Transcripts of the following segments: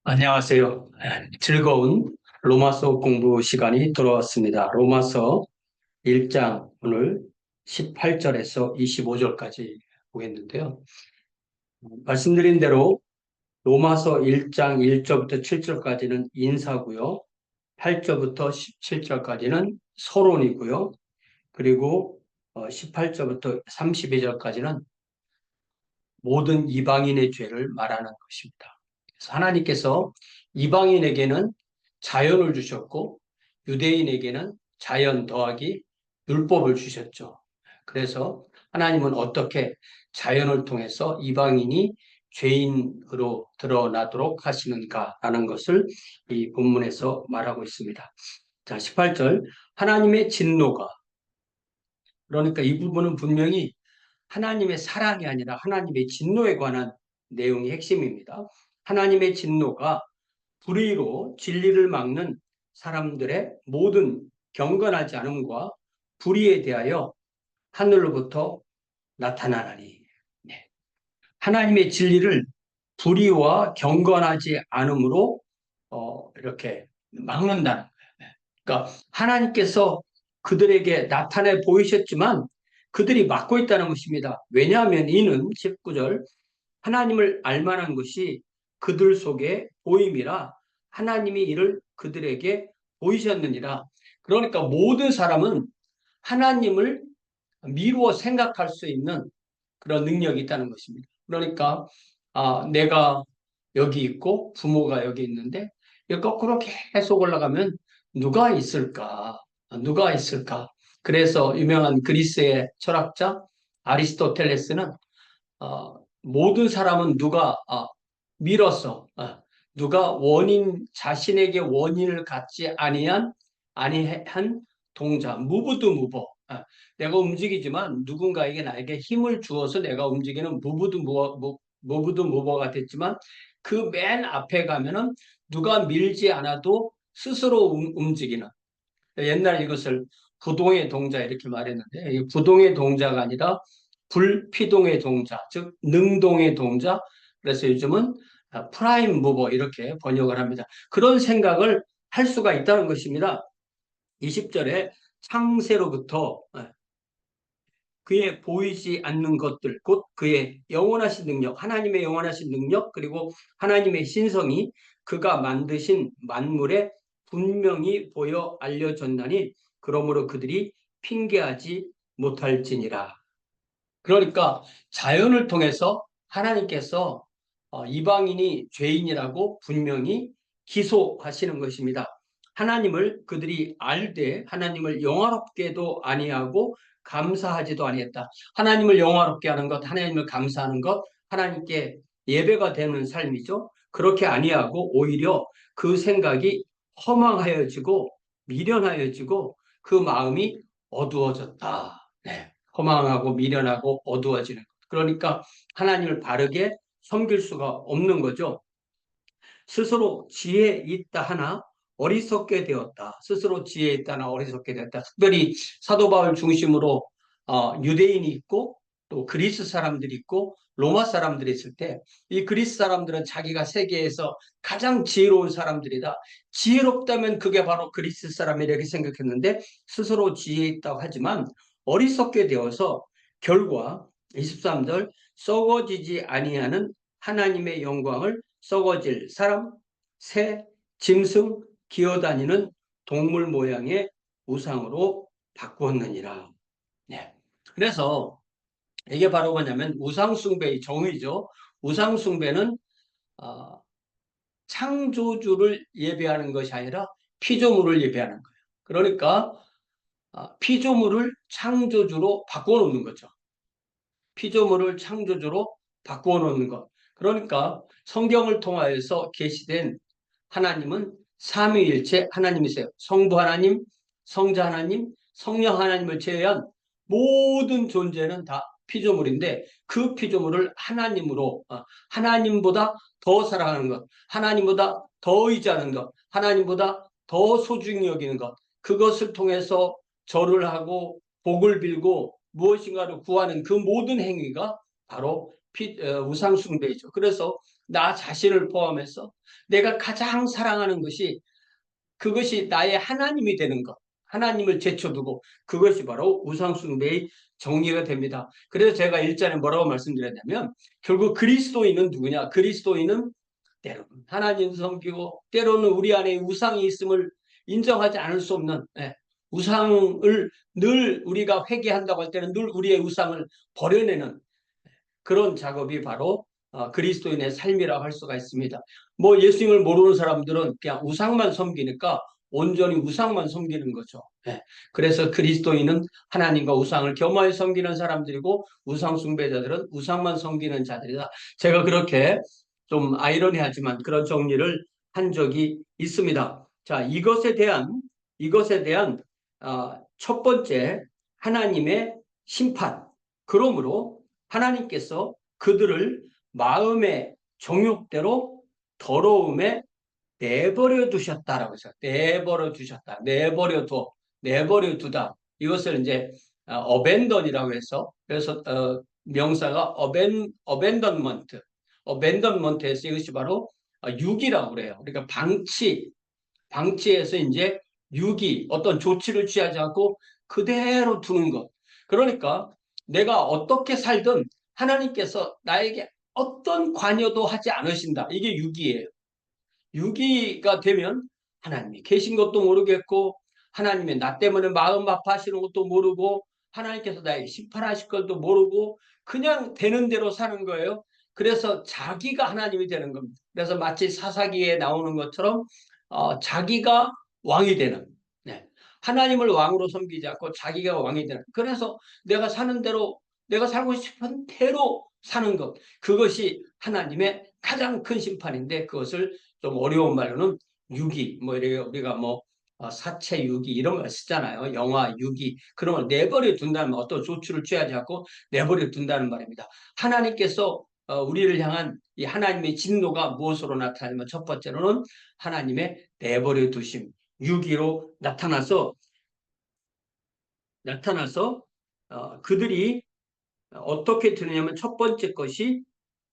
안녕하세요. 즐거운 로마서 공부 시간이 돌아왔습니다. 로마서 1장 오늘 18절에서 25절까지 보겠는데요. 말씀드린 대로 로마서 1장 1절부터 7절까지는 인사고요. 8절부터 17절까지는 서론이고요. 그리고 18절부터 32절까지는 모든 이방인의 죄를 말하는 것입니다. 그래서 하나님께서 이방인에게는 자연을 주셨고 유대인에게는 자연 더하기 율법을 주셨죠. 그래서 하나님은 어떻게 자연을 통해서 이방인이 죄인으로 드러나도록 하시는가라는 것을 이 본문에서 말하고 있습니다. 자, 18절. 하나님의 진노가, 그러니까 이 부분은 분명히 하나님의 사랑이 아니라 하나님의 진노에 관한 내용이 핵심입니다. 하나님의 진노가 불의로 진리를 막는 사람들의 모든 경건하지 않음과 불의에 대하여 하늘로부터 나타나나니. 네. 하나님의 진리를 불의와 경건하지 않음으로 이렇게 막는다는 거예요. 네. 그러니까 하나님께서 그들에게 나타내 보이셨지만 그들이 막고 있다는 것입니다. 왜냐하면 이는 19절 하나님을 알만한 것이 그들 속에 보임이라 하나님이 이를 그들에게 보이셨느니라. 그러니까 모든 사람은 하나님을 미루어 생각할 수 있는 그런 능력이 있다는 것입니다. 그러니까 내가 여기 있고 부모가 여기 있는데 거꾸로 계속 올라가면 누가 있을까? 누가 있을까? 그래서 유명한 그리스의 철학자 아리스토텔레스는 모든 사람은 누가 밀어서 누가 자신에게 원인을 갖지 아니한 동자 무부두무보, 내가 움직이지만 누군가에게 나에게 힘을 주어서 내가 움직이는 무부두무보가 됐지만 그 맨 앞에 가면은 누가 밀지 않아도 스스로 움직이는, 옛날 이것을 부동의 동자 이렇게 말했는데 이 부동의 동자가 아니라 불피동의 동자, 즉 능동의 동자. 그래서 요즘은 프라임 무버 이렇게 번역을 합니다. 그런 생각을 할 수가 있다는 것입니다. 20절에 창세로부터 그의 보이지 않는 것들, 곧 그의 영원하신 능력, 하나님의 영원하신 능력, 그리고 하나님의 신성이 그가 만드신 만물에 분명히 보여 알려졌나니 그러므로 그들이 핑계하지 못할지니라. 그러니까 자연을 통해서 하나님께서 이방인이 죄인이라고 분명히 기소하시는 것입니다. 하나님을 그들이 알되 하나님을 영화롭게도 아니하고 감사하지도 아니했다. 하나님을 영화롭게 하는 것, 하나님을 감사하는 것, 하나님께 예배가 되는 삶이죠. 그렇게 아니하고 오히려 그 생각이 허망하여지고 미련하여지고 그 마음이 어두워졌다. 네. 허망하고 미련하고 어두워지는 것. 그러니까 하나님을 바르게 섬길 수가 없는 거죠. 스스로 지혜 있다 하나 어리석게 되었다. 스스로 지혜 있다 하나 어리석게 되었다. 특별히 사도 바울 중심으로 유대인이 있고 또 그리스 사람들이 있고 로마 사람들이 있을 때 이 그리스 사람들은 자기가 세계에서 가장 지혜로운 사람들이다. 지혜롭다면 그게 바로 그리스 사람이라고 생각했는데 스스로 지혜 있다고 하지만 어리석게 되어서 결과 23절 썩어지지 아니하는 하나님의 영광을 썩어질 사람, 새, 짐승, 기어다니는 동물 모양의 우상으로 바꾸었느니라. 네. 그래서 이게 바로 뭐냐면 우상숭배의 정의죠. 우상숭배는 어, 창조주를 예배하는 것이 아니라 피조물을 예배하는 거예요. 그러니까 피조물을 창조주로 바꿔놓는 거죠. 피조물을 창조주로 바꿔놓는 것. 그러니까 성경을 통하여서 계시된 하나님은 삼위일체 하나님이세요. 성부 하나님, 성자 하나님, 성령 하나님을 제외한 모든 존재는 다 피조물인데 그 피조물을 하나님으로, 하나님보다 더 사랑하는 것, 하나님보다 더 의지하는 것, 하나님보다 더 소중히 여기는 것, 그것을 통해서 절을 하고 복을 빌고 무엇인가를 구하는 그 모든 행위가 바로 우상 숭배이죠. 그래서 나 자신을 포함해서 내가 가장 사랑하는 것이 그것이 나의 하나님이 되는 것. 하나님을 제쳐두고 그것이 바로 우상숭배의 정리가 됩니다. 그래서 제가 일전에 뭐라고 말씀드렸냐면 결국 그리스도인은 누구냐? 그리스도인은 때로는 하나님 섬기고 때로는 우리 안에 우상이 있음을 인정하지 않을 수 없는 우상을 늘 우리가 회개한다고 할 때는 늘 우리의 우상을 버려내는 그런 작업이 바로 그리스도인의 삶이라고 할 수가 있습니다. 뭐 예수님을 모르는 사람들은 그냥 우상만 섬기니까 온전히 우상만 섬기는 거죠. 예. 그래서 그리스도인은 하나님과 우상을 겸하여 섬기는 사람들이고 우상 숭배자들은 우상만 섬기는 자들이다. 제가 그렇게 좀 아이러니하지만 그런 정리를 한 적이 있습니다. 자, 이것에 대한 첫 번째 하나님의 심판. 그러므로 하나님께서 그들을 마음의 정욕대로 더러움에 내버려 두셨다라고 했어요. 내버려 두셨다. 내버려 두다. 이것을 이제 어벤던이라고 해서 그래서 명사가 어벤던먼트에서 이것이 바로 유기라고 그래요. 그러니까 방치해서 이제 유기 어떤 조치를 취하지 않고 그대로 두는 것. 그러니까 내가 어떻게 살든 하나님께서 나에게 어떤 관여도 하지 않으신다. 이게 유기예요. 유기가 되면 하나님이 계신 것도 모르겠고 하나님의 나 때문에 마음 아파하시는 것도 모르고 하나님께서 나에게 심판하실 것도 모르고 그냥 되는 대로 사는 거예요. 그래서 자기가 하나님이 되는 겁니다. 그래서 마치 사사기에 나오는 것처럼 자기가 왕이 되는 네. 하나님을 왕으로 섬기지 않고 자기가 왕이 되는 그래서 내가 사는 대로 내가 살고 싶은 대로 사는 것 그것이 하나님의 가장 큰 심판인데 그것을 좀 어려운 말로는 유기, 뭐 이렇게 우리가 뭐 사체 유기 이런 걸 쓰잖아요. 영화 유기 그런 걸 내버려 둔다는 말, 어떤 조치를 취하지 않고 내버려 둔다는 말입니다. 하나님께서 우리를 향한 이 하나님의 진노가 무엇으로 나타나면 첫 번째로는 하나님의 내버려 두심 유기로 나타나서 그들이 어떻게 되느냐면 첫 번째 것이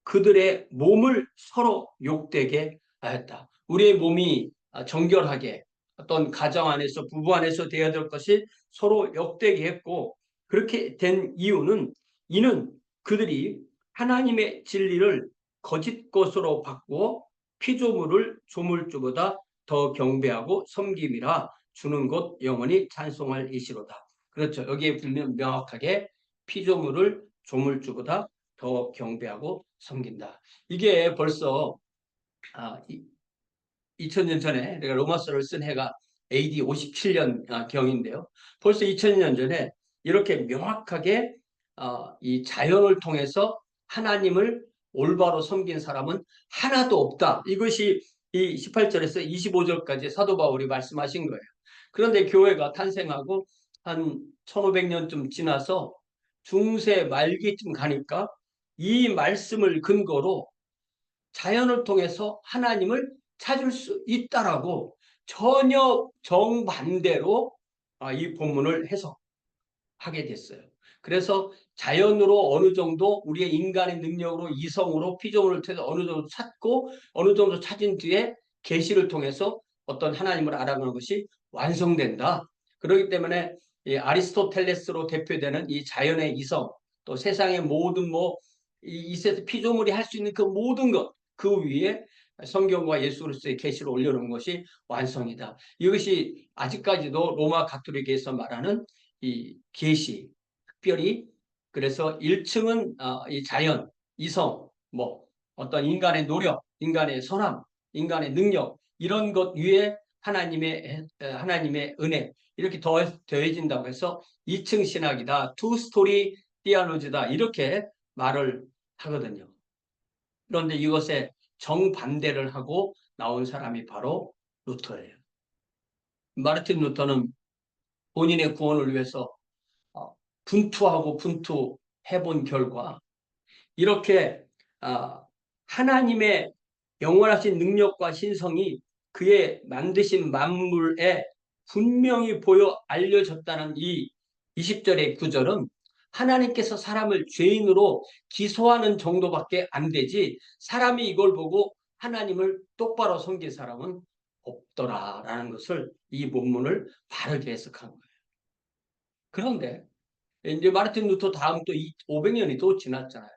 그들의 몸을 서로 욕되게 하였다. 우리의 몸이 정결하게 어떤 가정 안에서 부부 안에서 되어야 될 것이 서로 욕되게 했고 그렇게 된 이는 그들이 하나님의 진리를 거짓 것으로 바꾸어 피조물을 조물주보다 더 경배하고 섬김이라 주는 것 영원히 찬송할 이시로다. 그렇죠. 여기에 보면 명확하게 피조물을 조물주보다 더 경배하고 섬긴다. 이게 벌써 2000년 전에 내가 로마서를 쓴 해가 AD 57년 경인데요. 벌써 2000년 전에 이렇게 명확하게 이 자연을 통해서 하나님을 올바로 섬긴 사람은 하나도 없다. 이것이 이 18절에서 25절까지 사도 바울이 말씀하신 거예요. 그런데 교회가 탄생하고 한 1500년쯤 지나서 중세 말기쯤 가니까 이 말씀을 근거로 자연을 통해서 하나님을 찾을 수 있다라고 전혀 정반대로 이 본문을 해석하게 됐어요. 그래서 자연으로 어느 정도 우리의 인간의 능력으로 이성으로 피조물을 통해서 어느 정도 찾고 어느 정도 찾은 뒤에 계시를 통해서 어떤 하나님을 알아가는 것이 완성된다. 그렇기 때문에 이 아리스토텔레스로 대표되는 이 자연의 이성 또 세상의 모든 이 세상 피조물이 할 수 있는 그 모든 것 그 위에 성경과 예수 그리스도의 계시를 올려놓은 것이 완성이다. 이것이 아직까지도 로마 가톨릭에서 말하는 이 계시, 특별히 그래서 1층은 이 자연, 이성, 뭐 어떤 인간의 노력, 인간의 선함, 인간의 능력 이런 것 위에 하나님의 은혜 이렇게 더해진다고 해서 2층 신학이다, 투 스토리 디아노지다 이렇게 말을 하거든요. 그런데 이것에 정반대를 하고 나온 사람이 바로 루터예요. 마르틴 루터는 본인의 구원을 위해서 분투하고 분투해본 결과 이렇게 하나님의 영원하신 능력과 신성이 그의 만드신 만물에 분명히 보여 알려졌다는 이 20절의 구절은 하나님께서 사람을 죄인으로 기소하는 정도밖에 안 되지 사람이 이걸 보고 하나님을 똑바로 섬길 사람은 없더라라는 것을 이 본문을 바르게 해석한 거예요. 그런데 이제 마르틴 루터 다음 또 500년이 또 지났잖아요.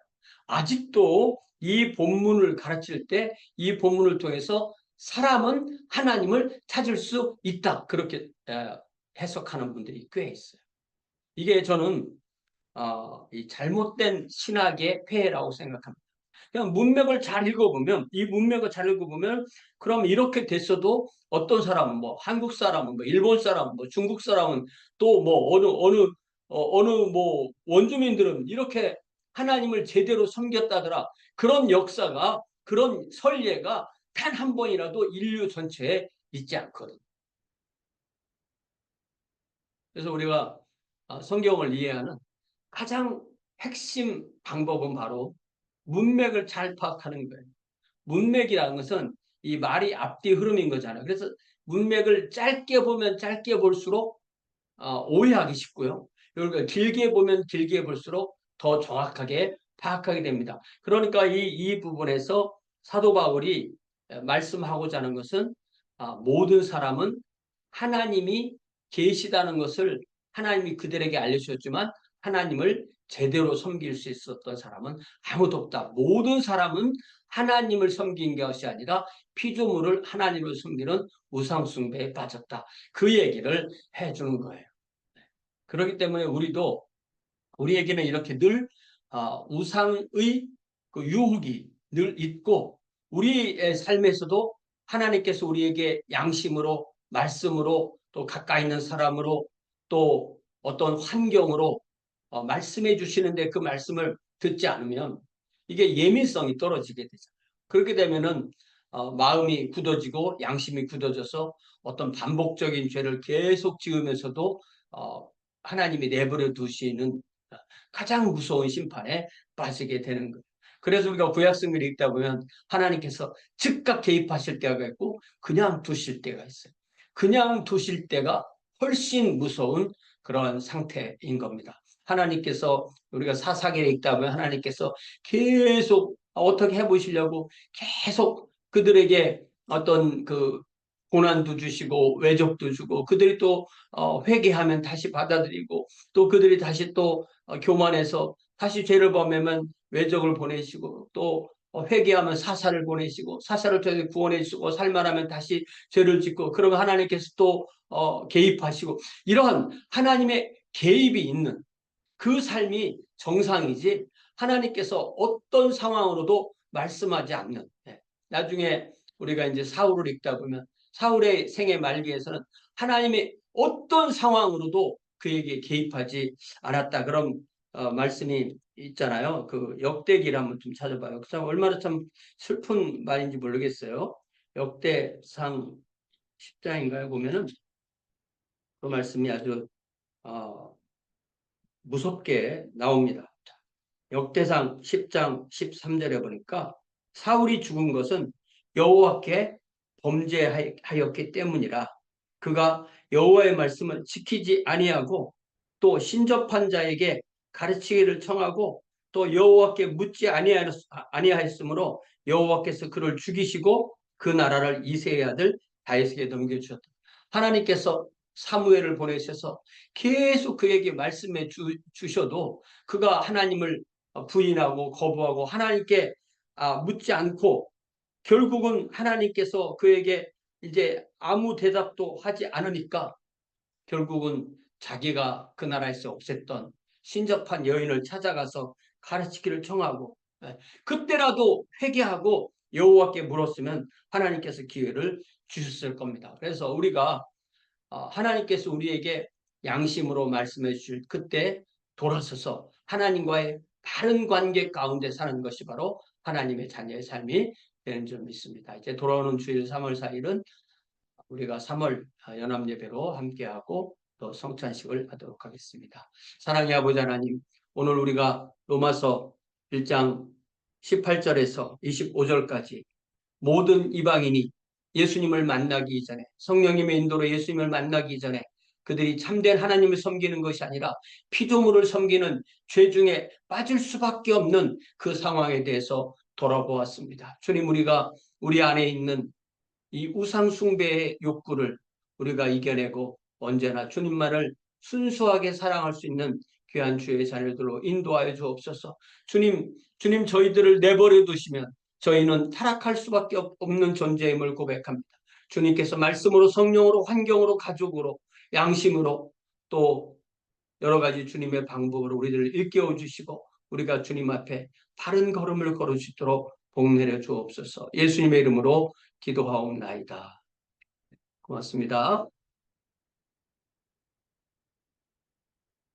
아직도 이 본문을 가르칠 때 이 본문을 통해서 사람은 하나님을 찾을 수 있다. 그렇게 해석하는 분들이 꽤 있어요. 이게 저는 이 잘못된 신학의 폐해라고 생각합니다. 그냥 문맥을 잘 읽어보면 이 문맥을 잘 읽어보면 그럼 이렇게 됐어도 어떤 사람은 뭐 한국 사람은 뭐 일본 사람은 뭐 중국 사람은 또 뭐 어느 뭐 원주민들은 이렇게 하나님을 제대로 섬겼다더라. 그런 역사가 그런 선례가 단 한 번이라도 인류 전체에 있지 않거든. 그래서 우리가 성경을 이해하는 가장 핵심 방법은 바로 문맥을 잘 파악하는 거예요. 문맥이라는 것은 이 말이 앞뒤 흐름인 거잖아요. 그래서 문맥을 짧게 보면 짧게 볼수록 오해하기 쉽고요. 그리고 길게 보면 길게 볼수록 더 정확하게 파악하게 됩니다. 그러니까 이 부분에서 사도 바울이 말씀하고자 하는 것은 모든 사람은 하나님이 계시다는 것을 하나님이 그들에게 알려주셨지만 하나님을 제대로 섬길 수 있었던 사람은 아무도 없다. 모든 사람은 하나님을 섬긴 것이 아니라 피조물을 하나님을 섬기는 우상숭배에 빠졌다. 그 얘기를 해주는 거예요. 그렇기 때문에 우리에게는 이렇게 늘 우상의 그 유혹이 늘 있고 우리의 삶에서도 하나님께서 우리에게 양심으로 말씀으로 또 가까이 있는 사람으로 또 어떤 환경으로 말씀해 주시는데 그 말씀을 듣지 않으면 이게 예민성이 떨어지게 되잖아요. 그렇게 되면은 마음이 굳어지고 양심이 굳어져서 어떤 반복적인 죄를 계속 지으면서도 어, 하나님이 내버려 두시는 가장 무서운 심판에 빠지게 되는 거예요. 그래서 우리가 구약성경을 읽다 보면 하나님께서 즉각 개입하실 때가 있고 그냥 두실 때가 있어요. 그냥 두실 때가 훨씬 무서운 그런 상태인 겁니다. 하나님께서 우리가 사사기를 읽다 보면 하나님께서 계속 어떻게 해보시려고 계속 그들에게 어떤 그 고난도 주시고 외적도 주고 그들이 또 회개하면 다시 받아들이고 또 그들이 다시 또 교만해서 다시 죄를 범하면 외적을 보내시고 또 회개하면 사사를 보내시고 사사를 통해 구원해 주시고 살만하면 다시 죄를 짓고 그러면 하나님께서 또 개입하시고 이러한 하나님의 개입이 있는 그 삶이 정상이지 하나님께서 어떤 상황으로도 말씀하지 않는 나중에 우리가 이제 사울을 읽다 보면 사울의 생애 말기에서는 하나님의 어떤 상황으로도 그에게 개입하지 않았다. 그런 말씀이 있잖아요. 그 역대기를 한번 좀 찾아봐요. 참 얼마나 참 슬픈 말인지 모르겠어요. 역대상 10장인가요? 보면은 그 말씀이 아주 어, 무섭게 나옵니다. 역대상 10장 13절에 보니까 사울이 죽은 것은 여호와께 범죄하였기 때문이라 그가 여호와의 말씀을 지키지 아니하고 또 신접한 자에게 가르치기를 청하고 또 여호와께 묻지 아니하였으므로 여호와께서 그를 죽이시고 그 나라를 이새의 아들 다윗에게 넘겨주셨다. 하나님께서 사무엘을 보내셔서 계속 그에게 말씀해 주셔도 그가 하나님을 부인하고 거부하고 하나님께 묻지 않고 결국은 하나님께서 그에게 이제 아무 대답도 하지 않으니까 결국은 자기가 그 나라에서 없앴던 신접한 여인을 찾아가서 가르치기를 청하고 그때라도 회개하고 여호와께 물었으면 하나님께서 기회를 주셨을 겁니다. 그래서 우리가 하나님께서 우리에게 양심으로 말씀해 주실 그때 돌아서서 하나님과의 바른 관계 가운데 사는 것이 바로 하나님의 자녀의 삶이 되는 줄 믿습니다. 이제 돌아오는 주일 3월 4일은 우리가 3월 연합예배로 함께하고 또 성찬식을 하도록 하겠습니다. 사랑의 아버지 하나님, 오늘 우리가 로마서 1장 18절에서 25절까지 모든 이방인이 예수님을 만나기 전에 성령님의 인도로 예수님을 만나기 전에 그들이 참된 하나님을 섬기는 것이 아니라 피조물을 섬기는 죄 중에 빠질 수밖에 없는 그 상황에 대해서 돌아보았습니다. 주님, 우리가 우리 안에 있는 이 우상 숭배의 욕구를 우리가 이겨내고 언제나 주님만을 순수하게 사랑할 수 있는 귀한 주의 자녀들로 인도하여 주옵소서. 주님 저희들을 내버려 두시면 저희는 타락할 수밖에 없는 존재임을 고백합니다. 주님께서 말씀으로, 성령으로, 환경으로, 가족으로, 양심으로, 또 여러 가지 주님의 방법으로 우리들을 일깨워 주시고 우리가 주님 앞에 바른 걸음을 걸을 수 있도록 복 내려 주옵소서. 예수님의 이름으로 기도하옵나이다. 고맙습니다.